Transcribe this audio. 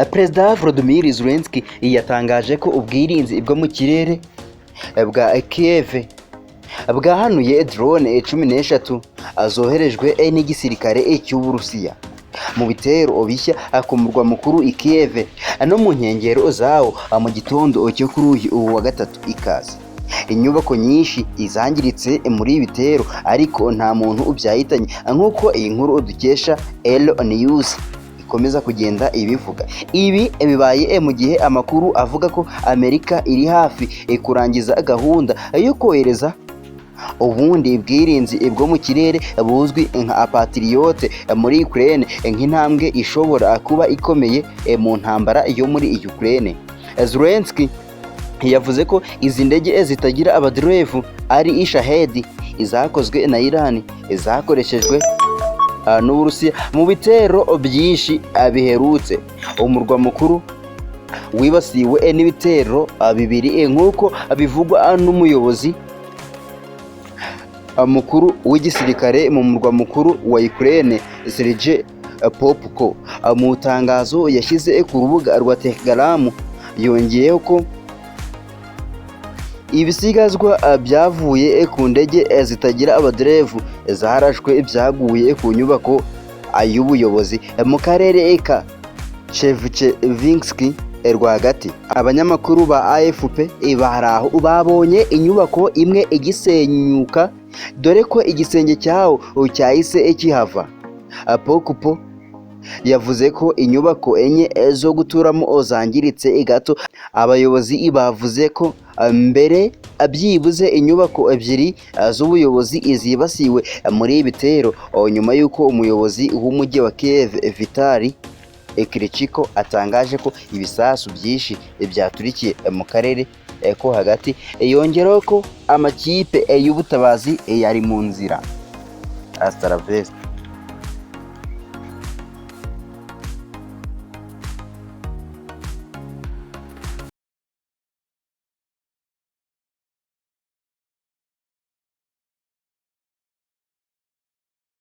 Perezida Volodymyr Zelensky yatangaje ko ubwirinzi bwo mu kirere bwa Kiev bwahanuye drone 13 zoherejwe n'igisirikare cy'Uburusiya mu bitero bishya ku murwa mukuru i Kiev no mu nkengero zawo mu gitondo cyo kuri uyu wa gatatu ikaze. Inyubako nyinshi izangiritse muri ibi bitero ariko nta muntu ubyahitanye nk'uko iyi nkuru dukesha Elo News ikomeza kugenda ibivuga. Ibi bibaye mu gihe amakuru avuga ko Amerika iri hafi kurangiza gahunda yo kohereza ubundi bwirinzi bwo mu kirere buzwi nka Patriot muri Ukraine nk'intambwe ishobora kuba ikomeye mu ntambara yo muri Ukraine. Zelensky yavuze ko izi ndege zitagira abaderevu ari Shahed izakozwe na Iran zakoreshejwe n'Uburusiya mu bitero byinshi biherutse. Umurwa mukuru wibasiwe n'ibitero bibiri nk'uko bivugwa n'umuyobozi mukuru w'igisirikare mu murwa mukuru wa Ukraine Sergei Popko. Mu tangazo yashyize ku rubuga rwa Telegram yongeyeho ko ibisigazwa byavuye ku ndege zitagira abaderevu zarashwe byaguye ku nyubako y'ubuyobozi mu karere ka Chevchevinsk rwagati. Abanyamakuru ba AFP baraho babonye inyubako imwe igisenyuka dore ko igisenge cyaho cyahise kihava. Pokpo yavuze ko inyubako enye zo guturamo zangiritse gato. Abayobozi bavuze ko mbere byibuze inyubako ebyiri z'ubuyobozi zibasiwe muri ibitero nyuma y'uko umuyobozi w'umujyi wa Kiev Vitali Klitschko atangaje ko ibisasu byinshi byaturikiye mu karere ko hagati. Yongeraho ko amakipe y'ubutabazi yari mu nzira. Hasta la vista.